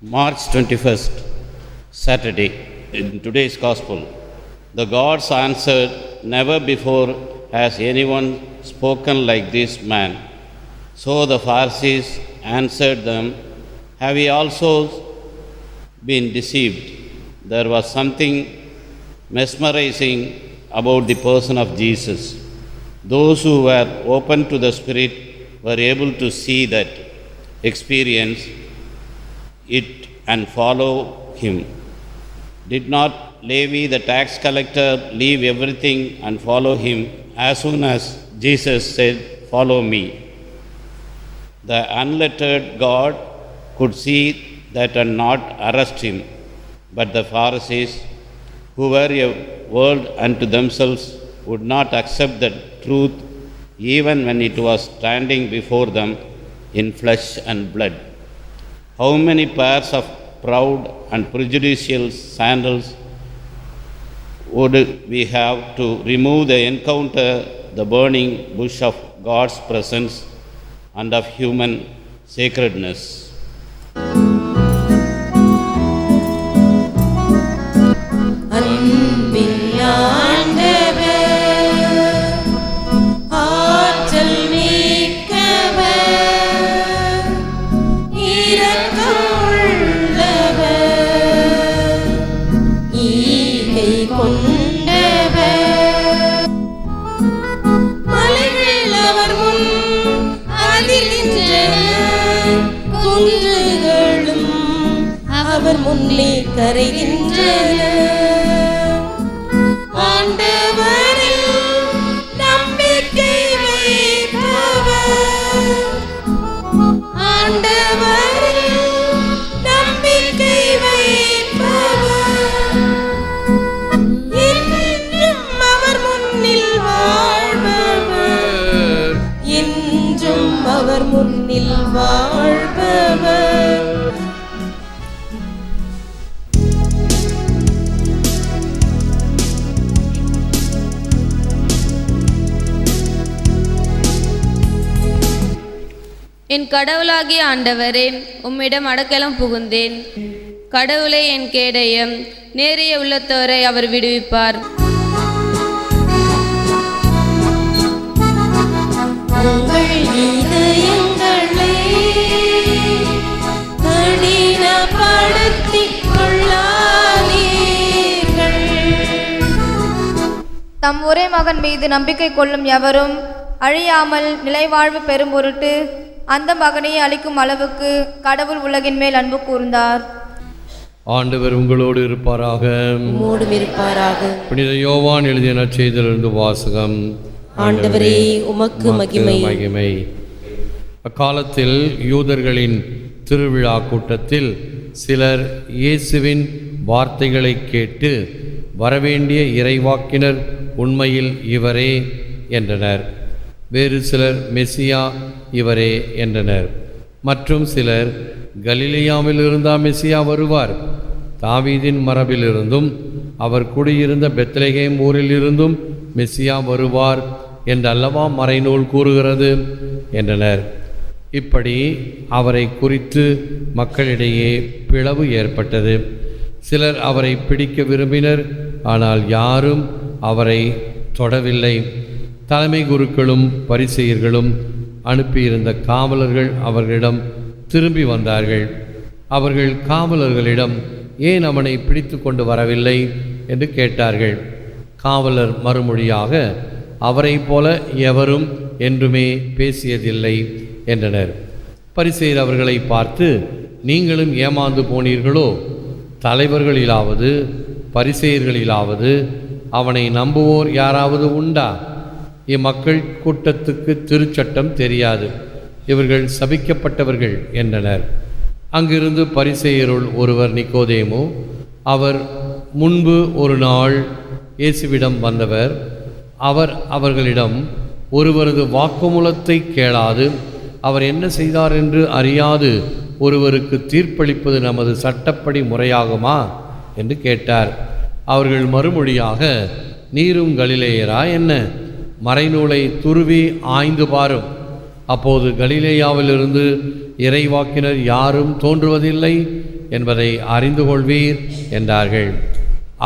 March 21st, Saturday. In today's Gospel, the gods answered, "Never before has anyone spoken like this man." So the Pharisees answered them, "Have ye also been deceived?" There was something mesmerizing about the person of Jesus. Those who were open to the Spirit were able to see that, experience it, and follow him. Did not Levi the tax collector leave everything and follow him as soon as Jesus said, "Follow me"? The unlettered God could see that and not arrest him, but the Pharisees, who were a world unto themselves, would not accept the truth even when it was standing before them in flesh and blood. How many pairs of proud and prejudicial sandals would we have to remove the encounter the burning bush of God's presence and of human sacredness? அவர் முன்னே கரைகின்றன. ஆண்டவரில் நம்பிக்கை வைப்பவர், ஆண்டவரில் நம்பிக்கை வைப்பவர் என்றும் அவர் முன்னில் வாழ்பவர், என்றும் அவர் முன்னில் வாழ்பவர். என் கடவுளாகிய ஆண்டவரே, உம்மிடம் அடைக்கலம் புகுந்தேன். கடவுளே என் கேடயம், நேரிய உள்ளத்தோரை அவர் விடுவிப்பார். தம் ஒரே மகன் மீது நம்பிக்கை கொள்ளும் எவரும் அழியாமல் நிலைவாழ்வு பெறும் பொருட்டு அந்த மகனையே அளிக்கும் அளவுக்கு கடவுள் உலகின் மேல் அன்பு கூர்ந்தார். ஆண்டவர் உங்களோடு இருப்பாராக. புனித யோவான் எழுதிய நற்செய்தியிலிருந்து வாசகம். ஆண்டவரே, உமக்கு மகிமை. அக்காலத்தில் யூதர்களின் திருவிழா கூட்டத்தில் சிலர் இயேசுவின் வார்த்தைகளை கேட்டு, வரவேண்டிய இறைவாக்கினர் உண்மையில் இவரே என்றனர். வேறு சிலர் மெசியா இவரே என்றனர். மற்றும் சிலர், கலிலேயாவில் இருந்தா மெசியா வருவார்? தாவீதின் மரபிலிருந்தும் அவர் குடியிருந்த பெத்லகேம் ஊரில் இருந்தும் மெசியா வருவார் என்று அல்லவா மறைநூல் கூறுகிறது என்றனர். இப்படி அவரை குறித்து மக்களிடையே பிளவு ஏற்பட்டது. சிலர் அவரை பிடிக்க விரும்பினர், ஆனால் யாரும் அவரை தொடவில்லை. தலைமை குருக்களும் பரிசேயர்களும் அனுப்பியிருந்த காவலர்கள் அவர்களிடம் திரும்பி வந்தார்கள். அவர்கள் காவலர்களிடம், ஏன் அவனை பிடித்து கொண்டு வரவில்லை என்று கேட்டார்கள். காவலர் மறுமொழியாக, அவரை போல எவரும் என்றுமே பேசியதில்லை என்றனர். பரிசேயர் அவர்களை பார்த்து, நீங்களும் ஏமாந்து போனீர்களோ? தலைவர்களிலாவது பரிசேயர்களிலாவது அவனை நம்புவோர் யாராவது உண்டா? இம்மக்கள் கூட்டத்துக்கு திருச்சட்டம் தெரியாது, இவர்கள் சபிக்கப்பட்டவர்கள் என்றனர். அங்கிருந்து பரிசேயருள் ஒருவர் நிக்கோதேமு, அவர் முன்பு ஒரு நாள் இயேசுவிடம் வந்தவர். அவர் அவர்களிடம், ஒருவரது வாக்குமூலத்தை கேளாது அவர் என்ன செய்தார் என்று அறியாது ஒருவருக்கு தீர்ப்பளிப்பது நமது சட்டப்படி முறையாகுமா என்று கேட்டார். அவர்கள் மறுமொழியாக, நீரும் கலிலேயரா என்ன? மறைநூலை துருவி ஆய்ந்து பாரும். அப்போது கலிலேயாவிலிருந்து இறைவாக்கினர் யாரும் தோன்றுவதில்லை என்பதை அறிந்து கொள்வீர் என்றார்கள்.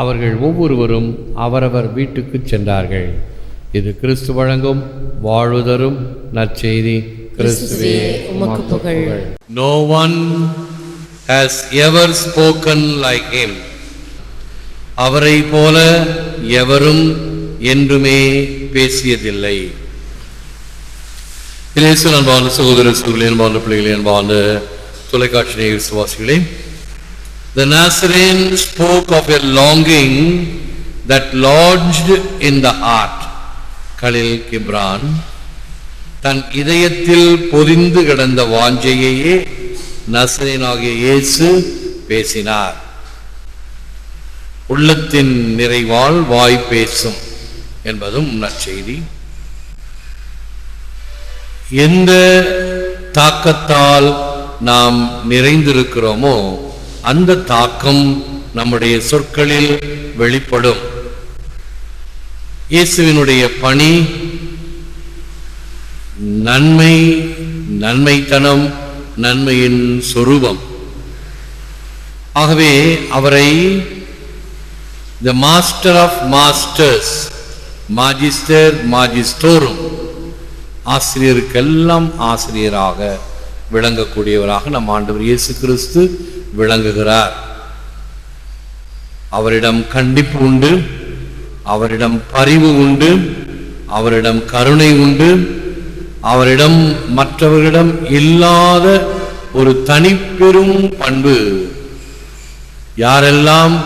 அவர்கள் ஒவ்வொருவரும் அவரவர் வீட்டுக்கு சென்றார்கள். இது கிறிஸ்து வழங்கும் வாழ்வு தரும் நற்செய்தி. கிறிஸ்துவே உமக்கு புகழ். No one has ever spoken like him. அவரை போல எவரும் என்றுமே பேசியதில்லை. அன்பான சகோதர சகோதரிகளே, அன்பான பிள்ளைகளே, அன்பான தொலைக்காட்சி நேயர் விசுவாசிகளே, the Nazarene spoke of a longing that lodged in the heart. கலில் கிப்ரான் தன் இதயத்தில் பொதிந்து கிடந்த வாஞ்சையையே நசரேயனாகிய இயேசு பேசினார். உள்ளத்தின் நிறைவால் வாய் பேசும் என்பதும் நற்செய்தி. எந்த தாக்கத்தால் நாம் நிறைந்திருக்கிறோமோ அந்த தாக்கம் நம்முடைய சொற்களில் வெளிப்படும். இயேசுவினுடைய பணி நன்மை, நன்மைத்தனம், நன்மையின் சொரூபம். ஆகவே அவரை the master of masters, magister magistorum, ஆசிரியருக்கெல்லாம் ஆசிரியராக விளங்கக்கூடியவராக நம் ஆண்டவர் இயேசு கிறிஸ்து விளங்குகிறார். அவரிடம் கண்டிப்பு உண்டு, அவரிடம் பரிவு உண்டு, அவரிடம் கருணை உண்டு, அவரிடம் மற்றவர்களிடம் இல்லாத ஒரு தனிப்பெரும் பண்பு. யாரெல்லாம்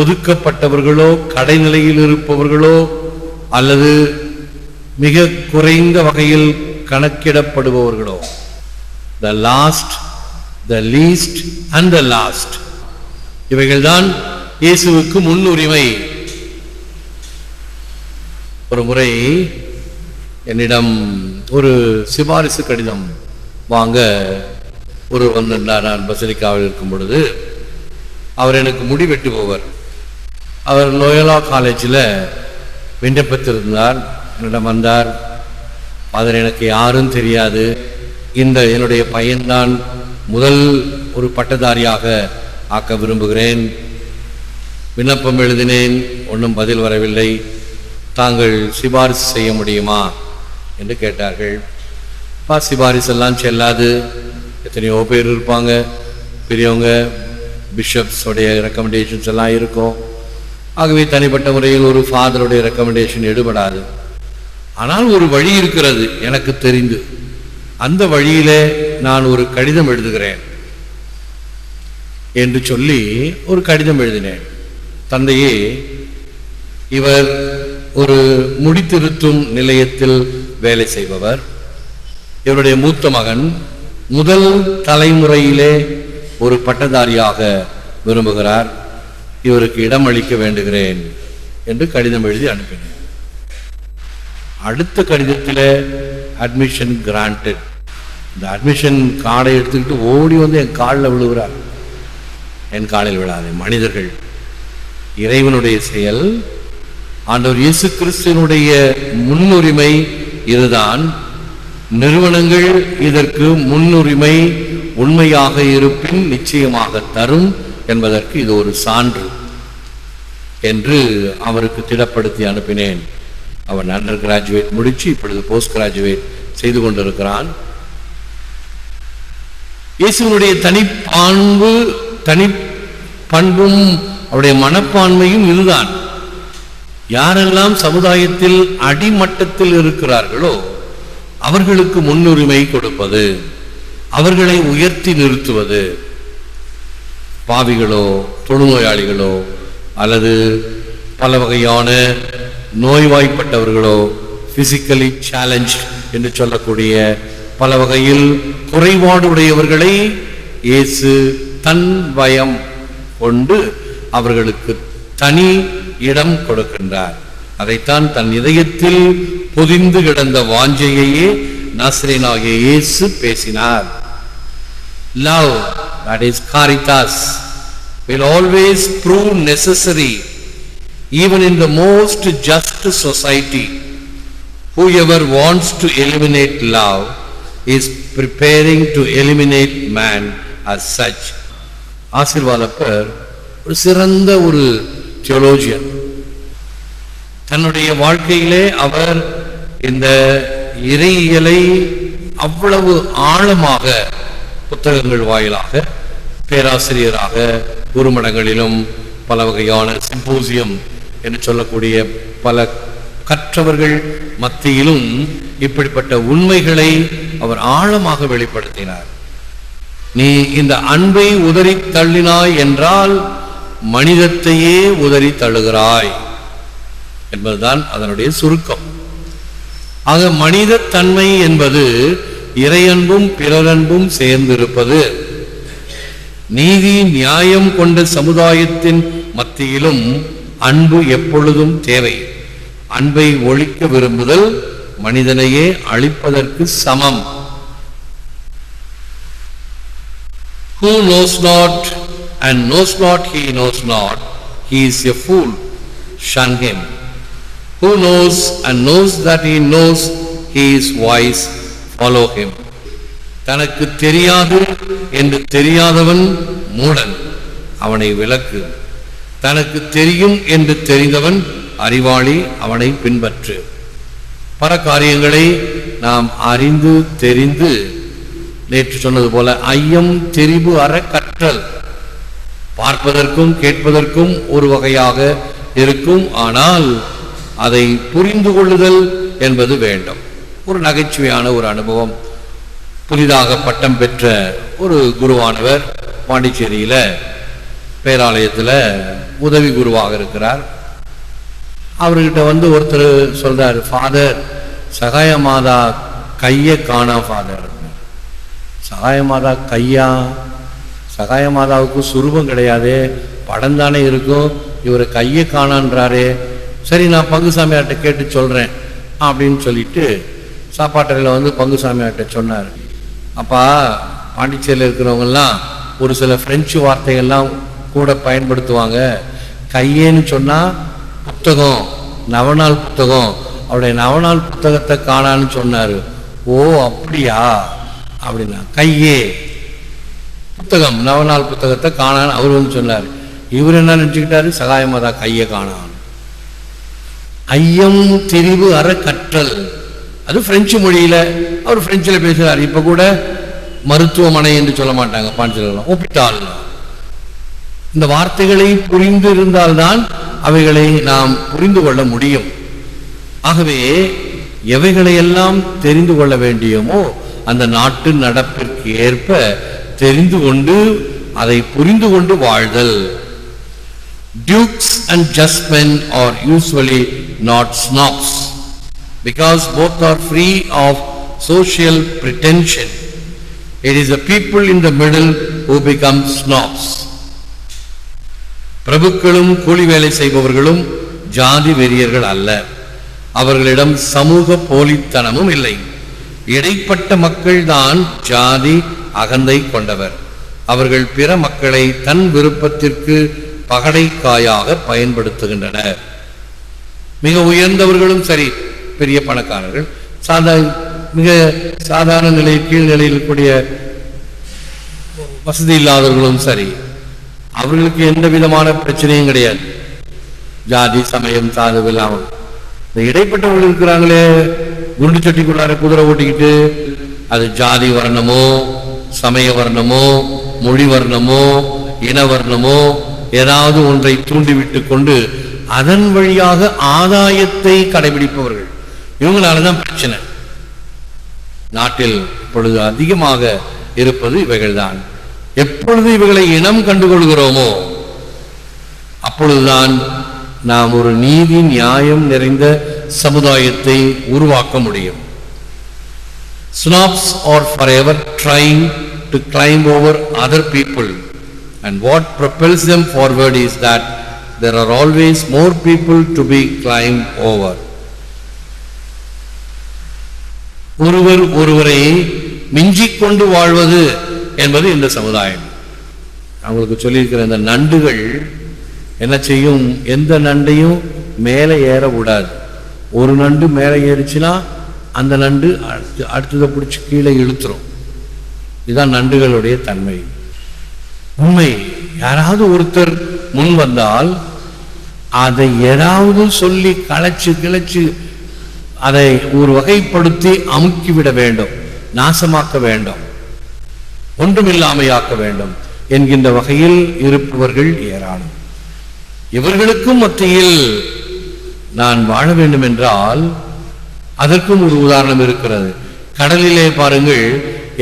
ஒதுக்கப்பட்டவர்களோ, கடைநிலையில் இருப்பவர்களோ, அல்லது மிக குறைந்த வகையில் கணக்கிடப்படுபவர்களோ, the last, the least and the last, இவைகள்தான் இயேசுவுக்கு முன்னுரிமை. ஒரு முறை என்னிடம் ஒரு சிபாரிசு கடிதம் வாங்க ஒரு வந்திருந்தார். நான் பசிலிக்காவில் இருக்கும் பொழுது அவர் எனக்கு முடி வெட்டு போவர். அவர் லோயலா காலேஜில் விண்ணப்பித்திருந்தார். என்னிடம் வந்தார். அதில் எனக்கு யாரும் தெரியாது. என்னுடைய பையன்தான் முதல் ஒரு பட்டதாரியாக ஆக்க விரும்புகிறேன். விண்ணப்பம் எழுதினேன், ஒன்றும் பதில் வரவில்லை. தாங்கள் சிபாரிசு செய்ய முடியுமா என்று கேட்டார்கள். சிபாரிசு எல்லாம் செல்லாது, எத்தனையோ பேர் இருப்பாங்க, பெரியவங்க பிஷப்ஸோடைய ரெக்கமெண்டேஷன்ஸ் எல்லாம் இருக்கும். ஆகவே தனிப்பட்ட முறையில் ஒரு ஃபாதருடைய ரெக்கமெண்டேஷன் எடுபடாது. ஆனால் ஒரு வழி இருக்கிறது எனக்கு தெரிந்து. அந்த வழியில நான் ஒரு கடிதம் எழுதுகிறேன் என்று சொல்லி ஒரு கடிதம் எழுதினேன். தந்தையே, இவர் ஒரு முடித்திருத்தும் நிலையத்தில் வேலை செய்பவர். இவருடைய மூத்த மகன் முதல் தலைமுறையிலே ஒரு பட்டதாரியாக விரும்புகிறார். இவருக்கு இடம் அளிக்க வேண்டுகிறேன் என்று கடிதம் எழுதி அனுப்பினேன். அடுத்த கடிதத்தில் அட்மிஷன் கிராண்டட். இந்த அட்மிஷன் கார்டை எடுத்துக்கிட்டு ஓடி வந்து என் காலில் விழுகிறார். என் காலில் விழாது. மனிதர்கள், இறைவனுடைய செயல். ஆண்டவர் இயேசு கிறிஸ்துவினுடைய முன்னுரிமை இதுதான். நிறுவனங்கள் இதற்கு முன்னுரிமை உண்மையாக இருப்பின் நிச்சயமாக தரும் என்பதற்கு இது ஒரு சான்று என்று அவருக்கு திடப்படுத்தி அனுப்பினேன். அவன் அண்டர் கிராஜுவேட் முடிச்சு இப்பொழுது போஸ்ட் கிராஜுவேட் செய்து கொண்டிருக்கிறான். இயேசுவினுடைய தனி பண்பும் அவருடைய மனப்பான்மையும் இதுதான். யாரெல்லாம் சமுதாயத்தில் அடிமட்டத்தில் இருக்கிறார்களோ அவர்களுக்கு முன்னுரிமை கொடுப்பது, அவர்களை உயர்த்தி நிறுத்துவது. பாவிகளோ, தொழுநோயாளிகளோ, அல்லது பல வகையான நோய்வாய்ப்பட்டவர்களோ, பிசிக்கலி சேலஞ்ச் என்று சொல்லக்கூடிய பல வகையில் குறைபாடு உடையவர்களை இயேசு தன் பயம் கொண்டு அவர்களுக்கு தனி இடம் கொடுக்கின்றார். அதைத்தான் தன் இதயத்தில் பொதிந்து கிடந்த வாஞ்சையையே நாசரேயனாகிய இயேசு பேசினார். Love, that is caritas, will always prove necessary even in the most just society. Whoever wants to eliminate love is preparing to eliminate man as such. ஆசீர்வாதப்பர் ஒரு சிறந்த ஒரு தியோலோஜியன். தன்னுடைய வாழ்க்கையிலே அவர் இந்த இறையியலை அவ்வளவு ஆழமாக புத்தகங்கள் வாயிலாக பேராசிரியராக குருமடங்களிலும் பல வகையான சிம்போசியம் என்று சொல்லக்கூடிய பல கற்றவர்கள் மத்தியிலும் இப்படிப்பட்ட உண்மைகளை அவர் ஆழமாக வெளிப்படுத்தினார். நீ இந்த அன்பை உதறி தள்ளினாய் என்றால் மனிதத்தையே உதறி தள்ளுகிறாய் என்பதுதான் அதனுடைய சுருக்கம். ஆக மனித தன்மை என்பது இறையன்பும் பிறரன்பும் சேர்ந்திருப்பது. நீதி நியாயம் கொண்ட சமுதாயத்தின் மத்தியிலும் அன்பு எப்பொழுதும் தேவை. அன்பை ஒழிக்க விரும்புதல் மனிதனையே அழிப்பதற்கு சமம். Who knows not and knows not he knows not, he is a fool, shun him. Who knows and knows that he knows he is wise, follow him. தனக்கு தெரியாது என்று தெரியாதவன் மூடன், அவனை விலக்கு. தனக்கு தெரியும் என்று தெரிந்தவன் அறிவாளி, அவனை பின்பற்று. பல காரியங்களை நாம் அறிந்து தெரிந்து, நேற்று சொன்னது போல ஐயம் தெரிவு அற கற்றல் பார்ப்பதற்கும் கேட்பதற்கும் ஒரு வகையாக இருக்கும். ஆனால் அதை புரிந்து கொள்ளுதல் என்பது வேண்டும். ஒரு நகைச்சுவையான ஒரு அனுபவம். புதிதாக பட்டம் பெற்ற ஒரு குருவானவர் பாண்டிச்சேரியில் பேராலயத்தில் உதவி குருவாக இருக்கிறார். அவர்கிட்ட ஒருத்தர் சொல்றாரு, ஃபாதர் சகாய மாதா கையை காணா ஃபாதர். சகாய மாதா கையா? சகாய மாதாவுக்கு சுரூபம் கிடையாது, படம் தானே இருக்கும், இவர் கையை காணான்றாரே. சரி, நான் பங்குசாமியார்கிட்ட கேட்டு சொல்றேன் அப்படின்னு சொல்லிட்டு சாப்பாட்டில் பங்குசாமியார்கிட்ட சொன்னார். அப்பா, பாண்டிச்சேரியில் இருக்கிறவங்கெல்லாம் ஒரு சில பிரெஞ்சு வார்த்தைகள்லாம் கூட பயன்படுத்துவாங்க. கையேன்னு சொன்னா புத்தகம், நவநாள் புத்தகம். அவருடைய நவநாள் புத்தகத்தை காணான்னு சொன்னாரு. ஓ அப்படியா அப்படின்னா, கையே புத்தகம், நவநாள் புத்தகத்தை காணான்னு அவர் சொன்னார். இவர் என்ன நினைச்சுக்கிட்டாரு, சகாயமாதா கையை காணான். ஐயம் திரிவு அற கற்றல், அது பிரெஞ்சு மொழியில அவர் பிரெஞ்சில் பேசுறாரு. இப்ப கூட மருத்துவமனை என்று சொல்ல மாட்டாங்க பாண்டிச்சேரியில், ஒப்பிட்டால். இந்த வார்த்தைகளை புரிந்து இருந்தால்தான் அவைகளை நாம் புரிந்து கொள்ள முடியும். ஆகவே எவைகளையெல்லாம் தெரிந்து கொள்ள வேண்டியமோ அந்த நாட்டு நடப்பிற்கு ஏற்ப தெரிந்து கொண்டு அதை புரிந்து கொண்டு வாழ்தல். Dukes and just men are usually not snobs, because both are free of social pretension. It is the people in the middle who become snobs. பிரபுக்களும் கூலி வேலை செய்பவர்களும் ஜாதி வெறியர்கள் அல்ல. அவர்களிடம் சமூக போலித்தனமும் இல்லை. இடைப்பட்ட மக்கள் தான் ஜாதி அகந்தை கொண்டவர். அவர்கள் பிற மக்களை தன் விருப்பத்திற்கு பகடைக்காயாக பயன்படுத்துகின்றனர். மிக உயர்ந்தவர்களும் சரி, பெரிய பணக்காரர்கள், மிக சாதாரண நிலையில் கீழ்நிலையில் இருக்கக்கூடிய வசதி இல்லாதவர்களும் சரி, அவர்களுக்கு எந்த விதமான பிரச்சனையும் கிடையாது. ஜாதி சமயம் சாதம் இல்லாமல் இந்த இடைப்பட்டவர்கள் இருக்கிறாங்களே, குண்டு சட்டிக்குள்ளார குதிரை ஓட்டிக்கிட்டு, அது ஜாதி வர்ணமோ சமய வர்ணமோ மொழி வர்ணமோ இன வர்ணமோ ஏதாவது ஒன்றை தூண்டிவிட்டு கொண்டு அதன் வழியாக ஆதாயத்தை கடைபிடிப்பவர்கள், இவங்களாலதான் பிரச்சனை. நாட்டில் இப்பொழுது அதிகமாக இருப்பது இவைகள்தான். எப்பொழுது இவைகளை இனம் கண்டுகொள்கிறோமோ அப்பொழுதுதான் நாம் ஒரு நீதி நியாயம் நிறைந்த சமுதாயத்தை உருவாக்க முடியும். Snobs are forever trying to climb over other people, and what propels them forward is that there are always more people to be climbed over. ஒருவரை மிஞ்சிக் கொண்டு வாழ்வது என்பது இந்த சமுதாயம். அவங்களுக்கு சொல்லியிருக்கிற இந்த நண்டுகள் என்ன செய்யும், எந்த நண்டையும் மேலே ஏற விடாது. ஒரு நண்டு மேலே ஏறிச்சுன்னா அந்த நண்டு அடுத்ததை பிடிச்சி கீழே இழுத்துரும். இதுதான் நண்டுகளுடைய தன்மை. உண்மை யாராவது ஒருத்தர் முன் வந்தால் அதை ஏதாவது சொல்லி களைச்சு கிளைச்சு அதை ஒரு வகைப்படுத்தி அமுக்கிவிட வேண்டும், நாசமாக்க வேண்டும், ஒன்றுமில்லாமையாக்க வேண்டும் என்கின்ற வகையில் இருப்பவர்கள் ஏராளம். இவர்களுக்கும் மத்தியில் நான் வாழ வேண்டும் என்றால் அதற்கும் ஒரு உதாரணம் இருக்கிறது. கடலிலே பாருங்கள்,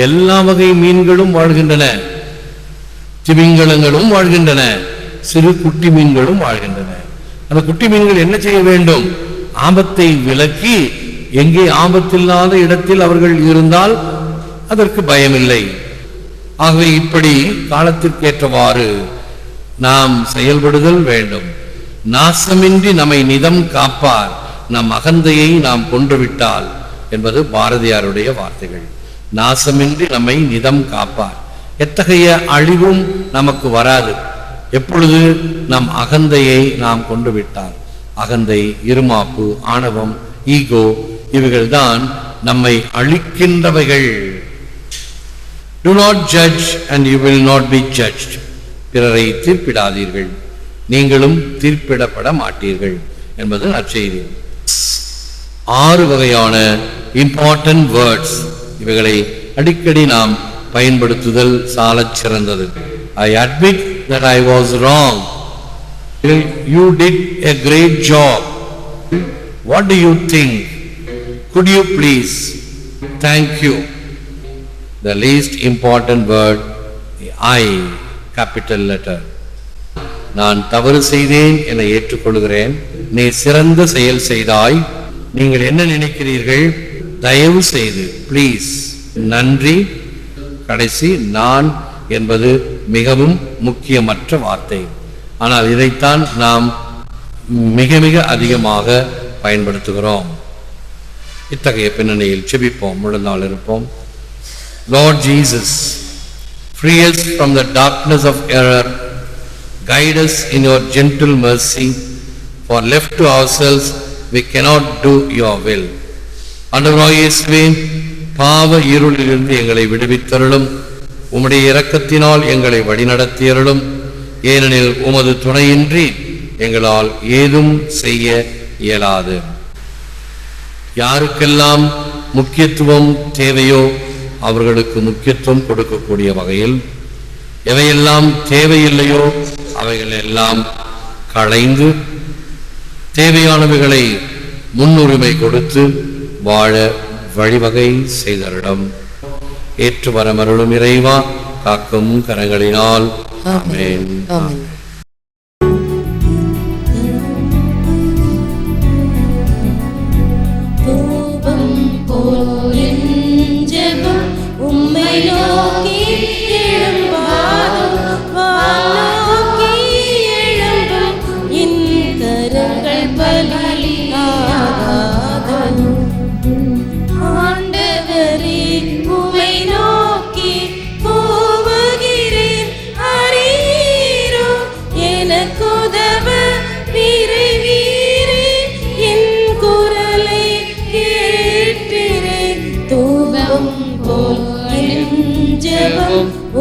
எல்லா வகை மீன்களும் வாழ்கின்றன, திமிங்கலங்களும் வாழ்கின்றன, சிறு குட்டி மீன்களும் வாழ்கின்றன. அந்த குட்டி மீன்கள் என்ன செய்ய வேண்டும்? ஆபத்தை விலக்கி எங்கே ஆபத்தில்லாத இடத்தில் அவர்கள் இருந்தால் அதற்கு பயமில்லை. ஆகவே இப்படி காலத்திற்கேற்றவாறு நாம் செயல்படுதல் வேண்டும். நாசமின்றி நம்மை நிதம் காப்பார், நம் அகந்தையை நாம் கொன்றுவிட்டால் என்பது பாரதியாருடைய வார்த்தைகள். நாசமின்றி நம்மை நிதம் காப்பார். எத்தகைய அழிவும் நமக்கு வராது எப்பொழுது நம் அகந்தையை நாம் கொண்டு விட்டால். அகந்தை, இருமாப்பு, ஆணவம், ஈகோ இவைகள்தான் நம்மை அழிக்கின்றவைகள். Do not judge and you will not be judged. பிறரை தீர்ப்பிடாதீர்கள், நீங்களும் தீர்ப்பிடப்பட மாட்டீர்கள் என்பது நற்செய்தி. 6 வகையான இம்பார்ட்டன்ட் வேர்ட்ஸ், இவைகளை அடிக்கடி நாம் பயன்படுத்துதல் சாலச் சிறந்தது. I admit that I was wrong. You did a great job. What do you think? Could you please? Thank you. The least important word, the I, capital letter. நான் தவறு செய்தேன் என ஏற்றுக்கொள்கிறேன். நீ சிறந்த செயல் செய்தாய். நீங்கள் என்ன நினைக்கிறீர்கள்? தயவு செய்து, ப்ளீஸ், நன்றி. கடைசி நான் என்பது மிகவும் முக்கியமற்ற வார்த்தை. ஆனால் இதைத்தான் நாம் மிக மிக அதிகமாக பயன்படுத்துகிறோம். இத்தகைய பின்னணியில் செபிப்போம், முழுநாள் இருப்போம். Lord Jesus, free us from the darkness of error, guide us in your gentle mercy, for left to ourselves we cannot do your will. ஆண்டவராகிய இயேசுவே, பாவ இருளிலிருந்து எங்களை விடுவித்தருளும். உம்முடைய இரக்கத்தினால் எங்களை வழிநடத்தியருளும். ஏனெனில் உமது துணையின்றி எங்களால் ஏதும் செய்ய இயலாது. யாருக்கெல்லாம் முக்கியத்துவம் தேவையோ அவர்களுக்கு முக்கியத்துவம் கொடுக்கக்கூடிய வகையில், எவையெல்லாம் தேவையில்லையோ அவைகள் எல்லாம் களைந்து தேவையானவைகளை முன்னுரிமை கொடுத்து வாழ வழிவகை செய்தருளும். ஏற்று வரமருளும் இறைவா, காக்கும் கரங்களினால். ஆமென்.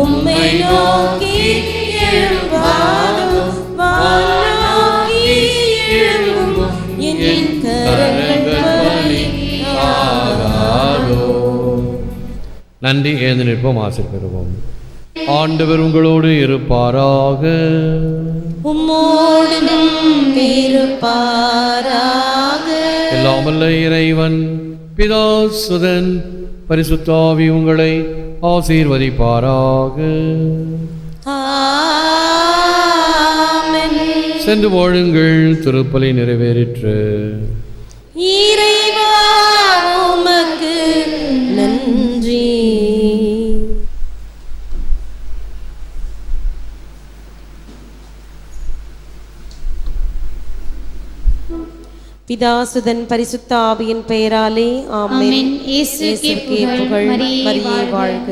உம்மை நோக்கி எழும்பாதோ, வானோக்கி எழும்பும் என் கரங்கள் பலியாகாதோ. நன்றி. எழுந்து நிற்போம், ஆசை பெறுவோம். ஆண்டவர் உங்களோடு இருப்பாராக. உம்மோடும் இருப்பாராக. எல்லாமல்ல இறைவன் பிதா, சுதன், பரிசுத்த ஆவி உங்களை ஆசீர்வதிப்பாராக. ஆமென். சென்று வாழுங்கள், திருப்பலி நிறைவேறிற்று. இறைவா உமக்கு நன்றி. பிதாசுதன் பரிசுத்த ஆவியின் பெயராலே ஆமென். இயேசுவுக்கே புகழ். மரியே வாழ்க.